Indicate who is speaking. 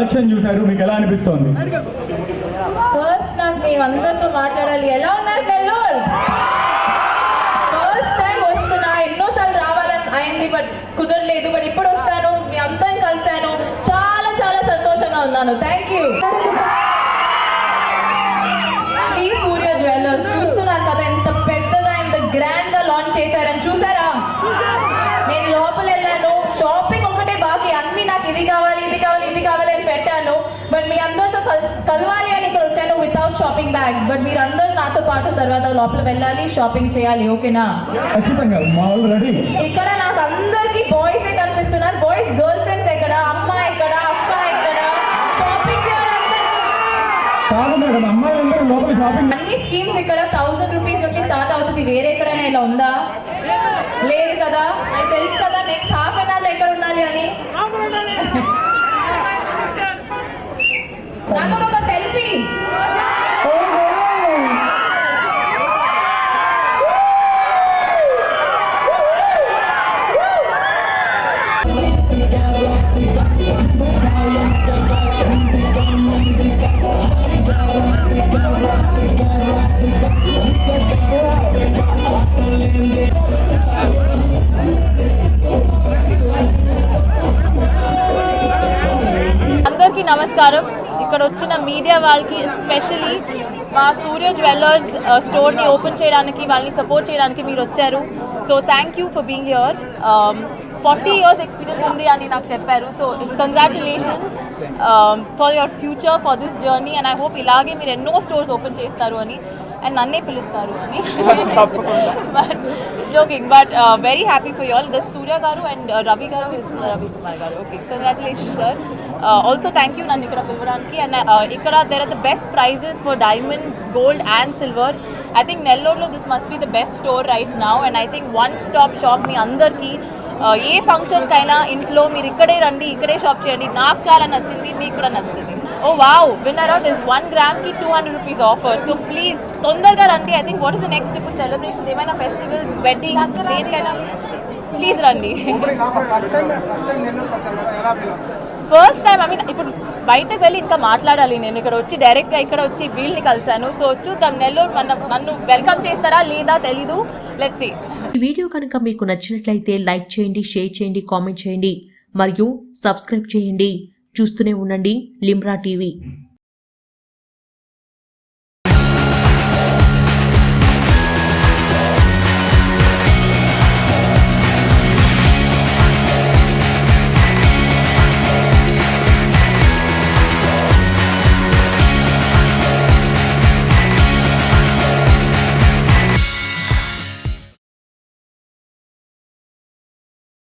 Speaker 1: Collection చూశారు, మీకు ఎలా అనిపిస్తోంది?
Speaker 2: ఫస్ట్ నాకు మీ అందరితో మాట్లాడాలి. ఎలా ఉన్నారు నెల్లూరు? ఫస్ట్ టైం వస్తున్నా, ఎన్నోసార్లు రావాలని అయింది బట్ కుదరలేదు. బట్ ఇప్పుడు వస్తాను, మీ అందరిని కలిశాను, చాలా చాలా సంతోషంగా ఉన్నాను. Thank you. Sri Surya jewellers చూస్తున్నారు కదా, ఎంత పెద్దగా ఎంత గ్రాండ్ గా లాంచ్ చేశారని. చూసారా? నేను లోపల వెళ్ళాను, షాపింగ్ ఒకటే బాకీ, అన్ని నాకు ఇది కావాలి ఇది కావాలి ఇది కావాలి అని పెట్టాను. బట్ మీ అందరితో కలవాలి అని ఇక్కడ వచ్చాను వితౌట్ షాపింగ్ బ్యాగ్స్. బట్ మీరు అందరూ నాతో పాటు తర్వాత లోపల వెళ్ళాలి, షాపింగ్ చేయాలి. ఓకేనా?
Speaker 1: ఖచ్చితంగా. ఆల్రెడీ
Speaker 2: ఇక్కడ నాకు అందరికి బాయ్స్ కనిపిస్తున్నారు. బాయ్స్ గర్ల్ ఫ్రెండ్స్ ఎక్కడ, అమ్మ ఎక్కడ, అక్క ఎక్కడ? షాపింగ్ చేయాలి. అన్ని స్కీమ్స్ ఇక్కడ 1000 రూపీస్ నుంచి స్టార్ట్ అవుతుంది. వేరే ఎక్కడైనా ఇలా ఉందా? లేదు కదా? నాకు తెలుసు కదా నెక్స్ట్ హాఫ్ అన్ అవర్ ఎక్కడ ఉండాలి అని. నాకు ఒక సెల్ఫీ. అందరికీ నమస్కారం. ఇక్కడ వచ్చిన మీడియా వాళ్ళకి ఎస్పెషలీ మా సూర్య జ్యువెలర్స్ స్టోర్ని ఓపెన్ చేయడానికి, వాళ్ళని సపోర్ట్ చేయడానికి మీరు వచ్చారు. So thank you for being here. 40 years experience ఉంది అని నాకు చెప్పారు. So congratulations for your future, for this journey. And I hope ఇలాగే మీరు ఎన్నో స్టోర్స్ ఓపెన్ చేస్తారు అని, అండ్ నన్నే పిలుస్తారు అని. But joking, but very happy for you all. The Surya గారు అండ్ రవి కుమార్ గారు. Okay, congratulations sir. Also thank you నన్ను ఇక్కడ పిలవడానికి. అండ్ ఇక్కడ there are the best prizes for diamond, gold and silver. I think నెల్లూరులో this must be the best store right now. And I think one stop shop మీ అందరికీ ఏ ఫంక్షన్కైనా ఇంట్లో మీరు ఇక్కడే రండి, ఇక్కడే షాప్ చేయండి. నాకు చాలా నచ్చింది, మీకు కూడా నచ్చుతుంది. ఓ వావ్, విన్నరా దిస్ 1 గ్రామ్కి 200 రూపీస్ ఆఫర్. సో ప్లీజ్ తొందరగా రండి. I think what is the next ఇప్పుడు సెలబ్రేషన్, ఏమైనా ఫెస్టివల్స్, వెడ్డింగ్స్, దేనికైనా ప్లీజ్ రండి. ఫస్ట్ టైం ఐ మీన్ ఇప్పుడు బయటకు వెళ్ళి ఇంకా మాట్లాడాలి. నేను ఇక్కడ వచ్చి డైరెక్ట్గా ఇక్కడ వచ్చి వీళ్ళని కలిశాను. సో చూద్దాం నెల్లూరు నన్ను వెల్కమ్ చేస్తారా లేదా తెలీదు. Let's see.
Speaker 3: ఈ వీడియో కనుక మీకు నచ్చినట్లయితే లైక్ చేయండి, షేర్ చేయండి, కామెంట్ చేయండి మరియు సబ్స్క్రైబ్ చేయండి. చూస్తూనే ఉండండి లిమ్రా టీవీ.